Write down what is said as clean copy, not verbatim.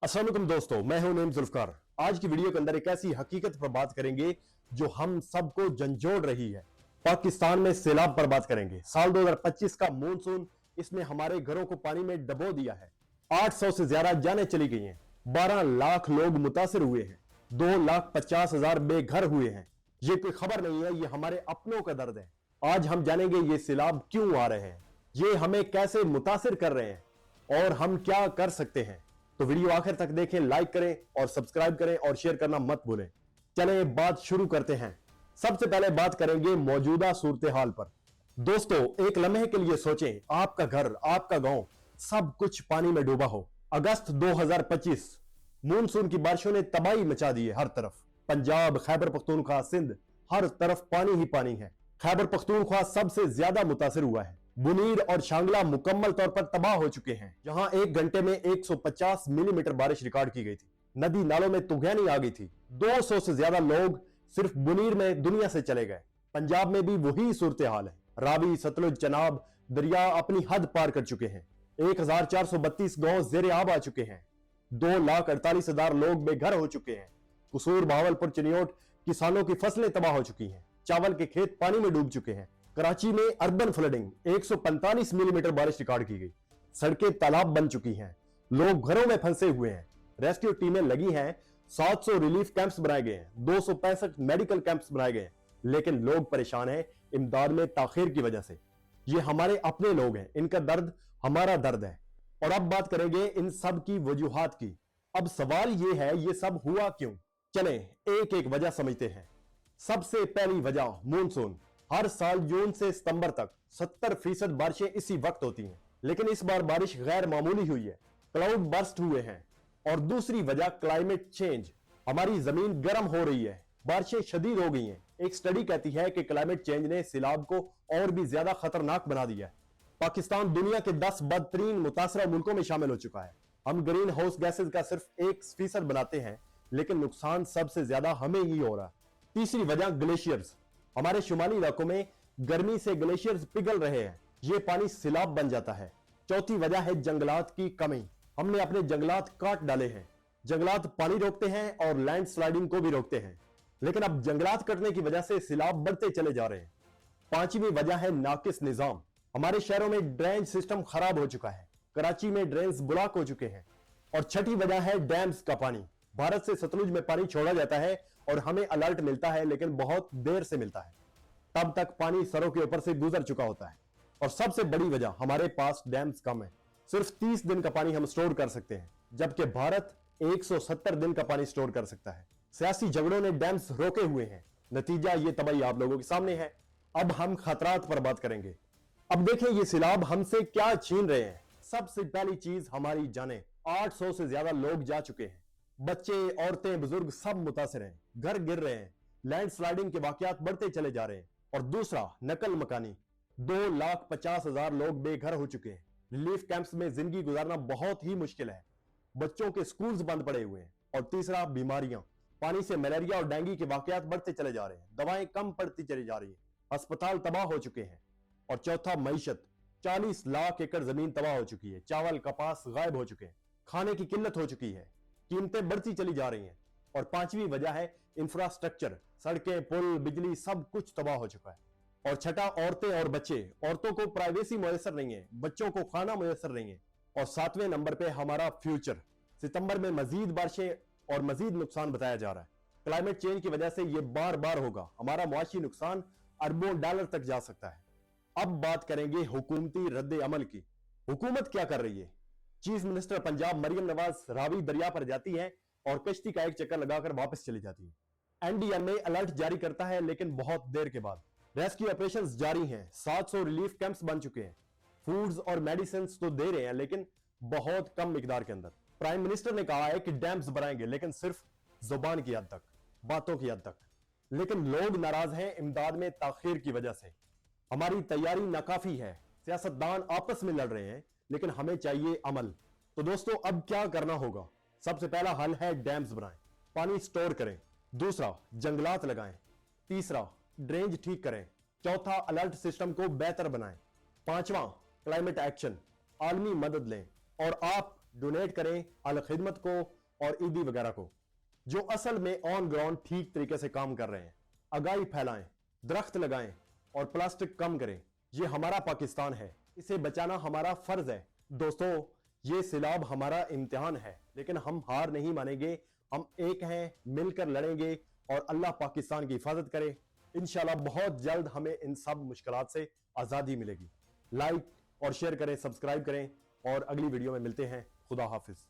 अस्सलाम वालेकुम दोस्तों, मैं हूं नईम जुल्फकार। आज की वीडियो के अंदर एक ऐसी हकीकत पर बात करेंगे जो हम सबको झंझोड़ रही है। पाकिस्तान में सैलाब पर बात करेंगे। साल 2025 का मानसून इसने हमारे घरों को पानी में डबो दिया है। 800 से ज्यादा जानें चली गई हैं, 12 लाख लोग मुतासिर हुए हैं, 2,50,000 बेघर हुए हैं। ये कोई खबर नहीं है, ये हमारे अपनों का दर्द है। आज हम जानेंगे ये सैलाब क्यों आ रहे हैं, ये हमें कैसे मुतासिर कर रहे हैं और हम क्या कर सकते हैं। तो वीडियो आखिर तक देखें, लाइक करें और सब्सक्राइब करें और शेयर करना मत भूलें। चलें बात शुरू करते हैं। सबसे पहले बात करेंगे मौजूदा सूरत हाल पर। दोस्तों, एक लम्हे के लिए सोचें, आपका घर, आपका गांव, सब कुछ पानी में डूबा हो। अगस्त 2025 मानसून की बारिशों ने तबाही मचा दी है। हर तरफ पंजाब, खैबर पख्तूनख्वा, सिंध, हर तरफ पानी ही पानी है। खैबर पख्तूनख्वा सबसे ज्यादा मुतासिर हुआ है। बुनीर और शांगला मुकम्मल तौर पर तबाह हो चुके हैं, जहां एक घंटे में 150 मिलीमीटर बारिश रिकॉर्ड की गई थी। नदी नालों में तुगयानी आ गई थी। 200 से ज्यादा लोग सिर्फ बुनीर में दुनिया से चले गए। पंजाब में भी वही सूरत हाल है। रावी, सतलुज, चनाब दरिया अपनी हद पार कर चुके हैं। 1432 गांव जेर आब आ चुके हैं। 2,48,000 लोग बेघर हो चुके हैं। कसूर, बहावलपुर, चिनियोट किसानों की फसलें तबाह हो चुकी हैं। चावल के खेत पानी में डूब चुके हैं। कराची में अर्बन फ्लडिंग 145 मिलीमीटर बारिश रिकॉर्ड की गई। सड़कें तालाब बन चुकी हैं। लोग घरों में फंसे हुए हैं। रेस्क्यू टीमें लगी हैं। 700 रिलीफ कैंप्स बनाए गए हैं। 265 मेडिकल कैंप्स बनाए गए हैं, लेकिन लोग परेशान हैं इमदाद में ताखीर की वजह से। ये हमारे अपने लोग हैं, इनका दर्द हमारा दर्द है। और अब बात करेंगे इन सब की वजूहात की। अब सवाल ये है, ये सब हुआ क्यों? चलें एक एक वजह समझते हैं। सबसे पहली वजह मानसून। हर साल जून से सितंबर तक 70% बारिशें इसी वक्त होती हैं, लेकिन इस बार बारिश गैर मामूली हुई है। क्लाउड बर्स्ट हुए हैं। और दूसरी वजह क्लाइमेट चेंज। हमारी जमीन गर्म हो रही है, बारिशें शदीद हो गई हैं। एक स्टडी कहती है कि क्लाइमेट चेंज ने सैलाब को और भी ज्यादा खतरनाक बना दिया है। पाकिस्तान दुनिया के 10 बदतरीन मुतासरा मुल्कों में शामिल हो चुका है। हम ग्रीन हाउस गैसेज का सिर्फ 1% बनाते हैं, लेकिन नुकसान सबसे ज्यादा हमें ही हो रहा है। तीसरी वजह ग्लेशियर्स। हमारे शुमाली इलाकों में गर्मी से ग्लेशियर्स पिघल रहे हैं, यह पानी सैलाब बन जाता है। चौथी वजह है जंगलात की कमी। हमने अपने जंगलात काट डाले हैं। जंगलात पानी रोकते हैं और लैंड स्लाइडिंग को भी रोकते हैं, लेकिन अब जंगलात कटने की वजह से सैलाब बढ़ते चले जा रहे हैं। पांचवी वजह है नाकिस निजाम। हमारे शहरों में ड्रेनेज सिस्टम खराब हो चुका है। कराची में ड्रेन्स ब्लॉक हो चुके हैं। और छठी वजह है डैम्स का पानी। भारत से सतलुज में पानी छोड़ा जाता है और हमें अलर्ट मिलता है, लेकिन बहुत देर से मिलता है। तब तक पानी सरों के ऊपर से गुजर चुका होता है। और सबसे बड़ी वजह, हमारे पास डैम्स कम है। सिर्फ 30 दिन का पानी हम स्टोर कर सकते हैं, जबकि भारत 170 दिन का पानी स्टोर कर सकता है। सियासी झगड़ों ने डैम्स रोके हुए हैं। नतीजा ये तबाही आप लोगों के सामने है। अब हम खतरात पर बात करेंगे। अब देखें ये सैलाब हमसे क्या छीन रहे हैं। सबसे पहली चीज, हमारी जानें। 800 से ज्यादा लोग जा चुके हैं। बच्चे, औरतें, बुजुर्ग सब मुतासिर हैं। घर गिर रहे हैं। लैंड स्लाइडिंग के वाकयात बढ़ते चले जा रहे हैं। और दूसरा, नकल मकानी। 2,50,000 लोग बेघर हो चुके हैं। रिलीफ कैंप्स में जिंदगी गुजारना बहुत ही मुश्किल है। बच्चों के स्कूल्स बंद पड़े हुए हैं। और तीसरा, बीमारियां। पानी से मलेरिया और डेंगू के वाकयात बढ़ते चले जा रहे हैं। दवाएं कम पड़ती चली जा रही है। अस्पताल तबाह हो चुके हैं। और चौथा, मईशत। 40 लाख एकड़ जमीन तबाह हो चुकी है। चावल, कपास गायब हो चुके हैं। खाने की किल्लत हो चुकी है। कीमतें बढ़ती चली जा रही हैं। और पांचवी वजह है इंफ्रास्ट्रक्चर। सड़कें, पुल, बिजली सब कुछ तबाह हो चुका है। और छठा, औरतें और बच्चे। औरतों को प्राइवेसी मुयसर नहीं है, बच्चों को खाना मुयसर नहीं है। और सातवें नंबर पे हमारा फ्यूचर। सितंबर में मजीद बारिशें और मजीद नुकसान बताया जा रहा है। क्लाइमेट चेंज की वजह से यह बार बार होगा। हमारा मुआशी नुकसान अरबों डॉलर तक जा सकता है। अब बात करेंगे हुकूमती रद्द अमल की। हुकूमत क्या कर रही है? चीफ मिनिस्टर पंजाब मरियम नवाज रावी दरिया पर जाती है और कश्ती का एक चक्कर लगाकर वापस चली जाती है। एनडीएमए अलर्ट जारी करता है, लेकिन बहुत देर के बाद। रेस्क्यू ऑपरेशंस जारी हैं। 700 रिलीफ कैंप्स बन चुके हैं। फूड्स और मेडिसिन तो दे रहे हैं, लेकिन बहुत कम मिकदार के अंदर। प्राइम मिनिस्टर ने कहा है कि डैम्स बनाएंगे, लेकिन सिर्फ जुबान की हद तक, बातों की हद तक। लेकिन लोग नाराज हैं इमदाद में ताखीर की वजह से। हमारी तैयारी नाकाफी है। सियासतदान आपस में लड़ रहे हैं, लेकिन हमें चाहिए अमल। तो दोस्तों, अब क्या करना होगा? सबसे पहला हल है डैम्स बनाएं, पानी स्टोर करें। दूसरा, जंगलात लगाएं। तीसरा, ड्रेनेज ठीक करें। चौथा, अलर्ट सिस्टम को बेहतर बनाएं। पांचवा, क्लाइमेट एक्शन, आलमी मदद लें। और आप डोनेट करें अल खिदमत को और ईदी वगैरह को, जो असल में ऑन ग्राउंड ठीक तरीके से काम कर रहे हैं। आगाही फैलाएं, दरख्त लगाएं और प्लास्टिक कम करें। ये हमारा पाकिस्तान है, इसे बचाना हमारा फर्ज है। दोस्तों, ये सैलाब हमारा इम्तिहान है, लेकिन हम हार नहीं मानेंगे। हम एक हैं, मिलकर लड़ेंगे और अल्लाह पाकिस्तान की हिफाजत करे। इंशाल्लाह बहुत जल्द हमें इन सब मुश्किलात से आजादी मिलेगी। लाइक और शेयर करें, सब्सक्राइब करें और अगली वीडियो में मिलते हैं। खुदा हाफिज।